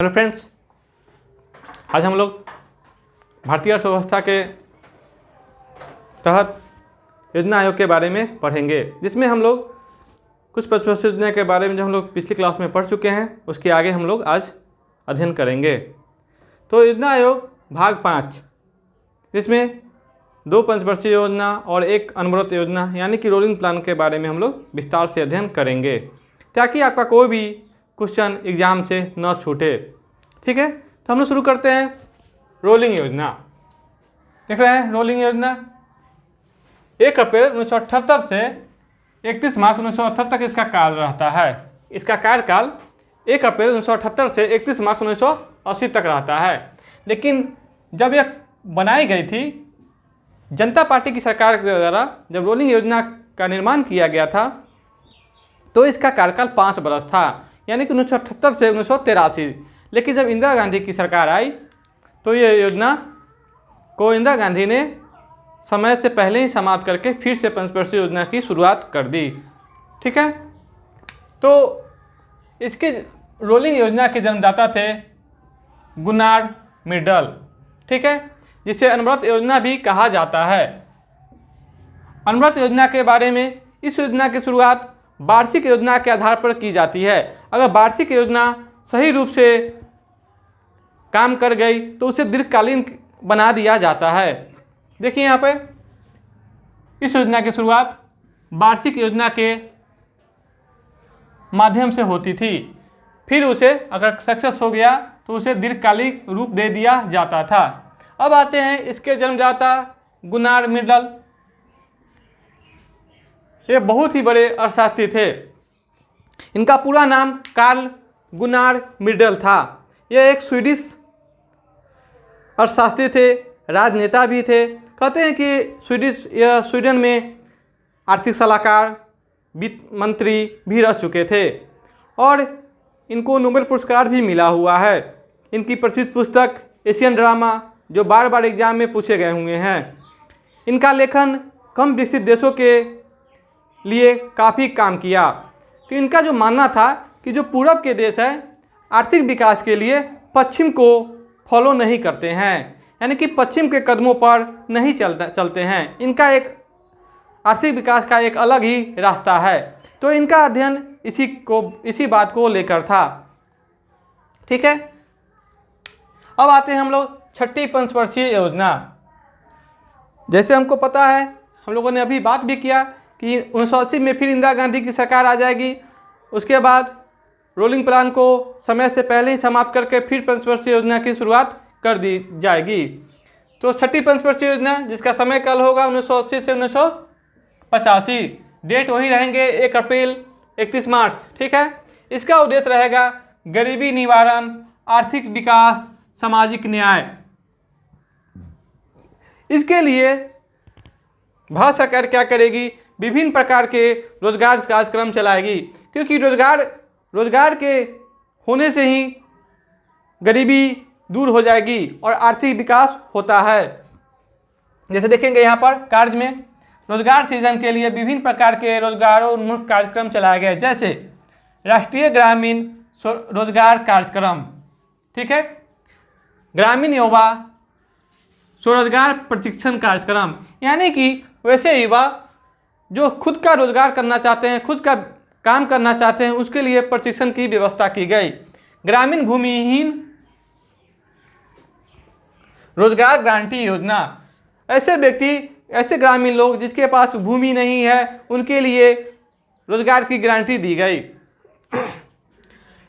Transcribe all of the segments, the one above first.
Hello friends, आज हम लोग भारतीय अर्थव्यवस्था के तहत योजना आयोग के बारे में पढ़ेंगे, जिसमें हम लोग कुछ पंचवर्षीय योजना के बारे में जो हम लोग पिछली क्लास में पढ़ चुके हैं उसके आगे हम लोग आज अध्ययन करेंगे। तो योजना आयोग भाग 5, जिसमें 2 पंचवर्षीय योजना और 1 अनवरत योजना यानी कि रोलिंग प्लान के बारे में हम लोग विस्तार से अध्ययन करेंगे, ताकि आपका कोई भी क्वेश्चन एग्जाम से न छूटे। ठीक है, तो हम लोग शुरू करते हैं। रोलिंग योजना देख रहे हैं। रोलिंग योजना 1 अप्रैल 1978 से 31 मार्च 1978 तक इसका काल रहता है। इसका कार्यकाल 1 अप्रैल 1978 से 31 मार्च 1980 तक रहता है। लेकिन जब यह बनाई गई थी, जनता पार्टी की सरकार के द्वारा जब रोलिंग योजना का निर्माण किया गया था, तो इसका कार्यकाल 5 वर्ष था, यानी कि 1978 से 1983। लेकिन जब इंदिरा गांधी की सरकार आई तो ये योजना को इंदिरा गांधी ने समय से पहले ही समाप्त करके फिर से पंचवर्षीय योजना की शुरुआत कर दी। ठीक है, तो इसके रोलिंग योजना के जन्मदाता थे गुनार मिडल। ठीक है, जिसे अनवरत योजना भी कहा जाता है। अनवरत योजना के बारे में, इस योजना की शुरुआत वार्षिक योजना के आधार पर की जाती है। अगर वार्षिक योजना सही रूप से काम कर गई तो उसे दीर्घकालीन बना दिया जाता है। देखिए यहाँ पे, इस योजना की शुरुआत वार्षिक योजना के माध्यम से होती थी, फिर उसे अगर सक्सेस हो गया तो उसे दीर्घकालिक रूप दे दिया जाता था। अब आते हैं इसके जन्मदाता गुनार मिडल। ये बहुत ही बड़े अर्थशास्त्री थे। इनका पूरा नाम कार्ल गुनार मिडल था। यह एक स्वीडिश अर्थशास्त्री थे, राजनेता भी थे। कहते हैं कि यह स्वीडन में आर्थिक सलाहकार, वित्त मंत्री भी रह चुके थे और इनको नोबेल पुरस्कार भी मिला हुआ है। इनकी प्रसिद्ध पुस्तक एशियन ड्रामा, जो बार बार एग्जाम में पूछे गए हुए हैं। इनका लेखन कम विकसित देशों के लिए काफ़ी काम किया। तो इनका जो मानना था कि जो पूरब के देश हैं आर्थिक विकास के लिए पश्चिम को फॉलो नहीं करते हैं, यानी कि पश्चिम के कदमों पर नहीं चलते हैं। इनका एक आर्थिक विकास का एक अलग ही रास्ता है। तो इनका अध्ययन इसी बात को लेकर था। ठीक है, अब आते हैं हम लोग 6ठी पंचवर्षीय योजना। जैसे हमको पता है, हम लोगों ने अभी बात भी किया कि 1980 में फिर इंदिरा गांधी की सरकार आ जाएगी। उसके बाद रोलिंग प्लान को समय से पहले ही समाप्त करके फिर पंचवर्षीय योजना की शुरुआत कर दी जाएगी। तो 6ठी पंचवर्षीय योजना, जिसका समय काल होगा 1980 से 1985, डेट वही रहेंगे 1 अप्रैल 31 मार्च। ठीक है, इसका उद्देश्य रहेगा गरीबी निवारण, आर्थिक विकास, सामाजिक न्याय। इसके लिए भारत सरकार क्या करेगी? विभिन्न प्रकार के रोजगार कार्यक्रम चलाएगी, क्योंकि रोजगार के होने से ही गरीबी दूर हो जाएगी और आर्थिक विकास होता है। जैसे देखेंगे यहाँ पर कार्य में रोजगार सृजन के लिए विभिन्न प्रकार के रोजगारोन्मुख कार्यक्रम चलाए गए, जैसे राष्ट्रीय ग्रामीण रोजगार कार्यक्रम। ठीक है, ग्रामीण युवा स्वरोजगार प्रशिक्षण कार्यक्रम, यानी कि वैसे युवा जो खुद का रोजगार करना चाहते हैं, खुद का काम करना चाहते हैं, उसके लिए प्रशिक्षण की व्यवस्था की गई। ग्रामीण भूमिहीन रोजगार गारंटी योजना, ऐसे ग्रामीण लोग जिसके पास भूमि नहीं है, उनके लिए रोजगार की गारंटी दी गई।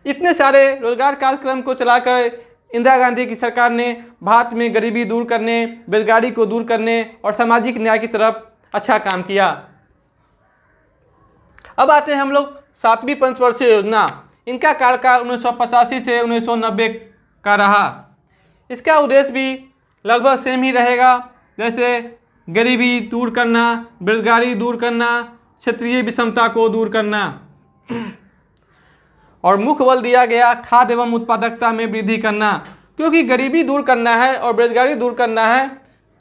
इतने सारे रोजगार कार्यक्रम को चलाकर इंदिरा गांधी की सरकार ने भारत में गरीबी दूर करने, बेरोजगारी को दूर करने और सामाजिक न्याय की तरफ अच्छा काम किया। अब आते हैं हम लोग 7वीं पंचवर्षीय योजना। इनका कार्यकाल 1985 से 1990 का रहा। इसका उद्देश्य भी लगभग सेम ही रहेगा, जैसे गरीबी दूर करना, बेरोजगारी दूर करना, क्षेत्रीय विषमता को दूर करना, और मुख्य बल दिया गया खाद्य एवं उत्पादकता में वृद्धि करना। क्योंकि गरीबी दूर करना है और बेरोजगारी दूर करना है,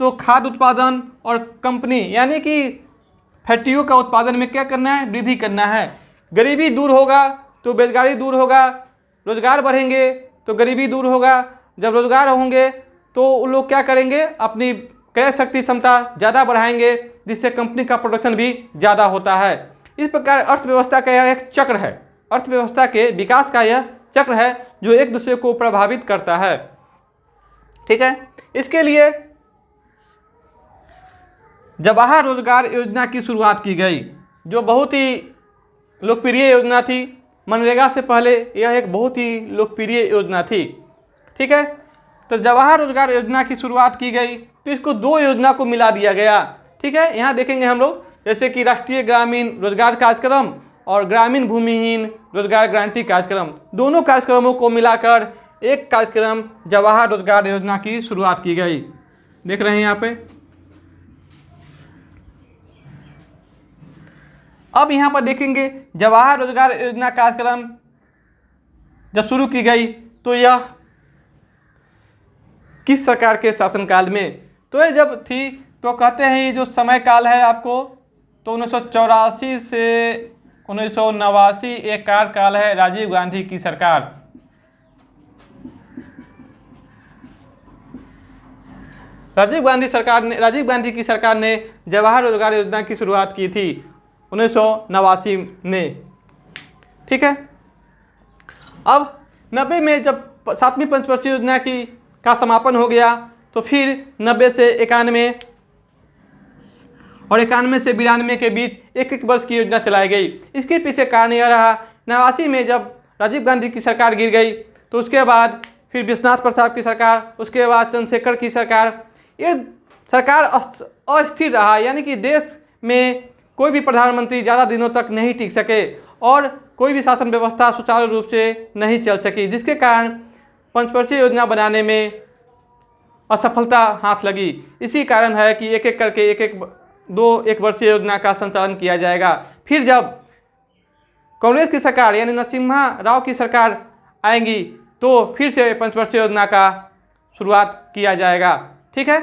तो खाद्य उत्पादन और कंपनी यानी कि फैक्ट्रियों का उत्पादन में क्या करना है? वृद्धि करना है। गरीबी दूर होगा तो बेरोजगारी दूर होगा, रोजगार बढ़ेंगे तो गरीबी दूर होगा। जब रोजगार होंगे तो उन लोग क्या करेंगे, अपनी क्रय शक्ति क्षमता ज़्यादा बढ़ाएंगे, जिससे कंपनी का प्रोडक्शन भी ज़्यादा होता है। इस प्रकार अर्थव्यवस्था का यह एक चक्र है, अर्थव्यवस्था के विकास का यह चक्र है जो एक दूसरे को प्रभावित करता है। ठीक है, इसके लिए जवाहर रोजगार योजना की शुरुआत की गई, जो बहुत ही लोकप्रिय योजना थी। मनरेगा से पहले यह एक बहुत ही लोकप्रिय योजना थी। ठीक है, तो जवाहर रोजगार योजना की शुरुआत की गई तो इसको दो योजना को मिला दिया गया। ठीक है, यहाँ देखेंगे हम लोग जैसे कि राष्ट्रीय ग्रामीण रोजगार कार्यक्रम और ग्रामीण भूमिहीन रोजगार गारंटी कार्यक्रम, दोनों कार्यक्रमों को मिलाकर एक कार्यक्रम जवाहर रोजगार योजना की शुरुआत की गई। देख रहे हैं यहाँ पे। अब यहाँ पर देखेंगे जवाहर रोजगार योजना कार्यक्रम जब शुरू की गई तो यह किस सरकार के शासनकाल में, तो ये जब थी तो कहते हैं ये जो समय काल है आपको, तो 1984 से 1989 एक कार्यकाल है राजीव गांधी की सरकार। राजीव गांधी की सरकार ने जवाहर रोजगार योजना की शुरुआत की थी 1989 में। ठीक है, अब 90 में जब 7वीं पंचवर्षीय योजना का समापन हो गया तो फिर 90 से 91 और 91 से 92 के बीच एक एक वर्ष की योजना चलाई गई। इसके पीछे कारण यह रहा, 89 में जब राजीव गांधी की सरकार गिर गई तो उसके बाद फिर विश्वनाथ प्रसाद की सरकार, उसके बाद चंद्रशेखर की सरकार, ये सरकार अस्थिर रहा, यानी कि देश में कोई भी प्रधानमंत्री ज़्यादा दिनों तक नहीं टिक सके और कोई भी शासन व्यवस्था सुचारू रूप से नहीं चल सकी, जिसके कारण पंचवर्षीय योजना बनाने में असफलता हाथ लगी। इसी कारण है कि एक एक करके एक वर्षीय योजना का संचालन किया जाएगा। फिर जब कांग्रेस की सरकार यानी नरसिम्हा राव की सरकार आएगी तो फिर से पंचवर्षीय योजना का शुरुआत किया जाएगा। ठीक है।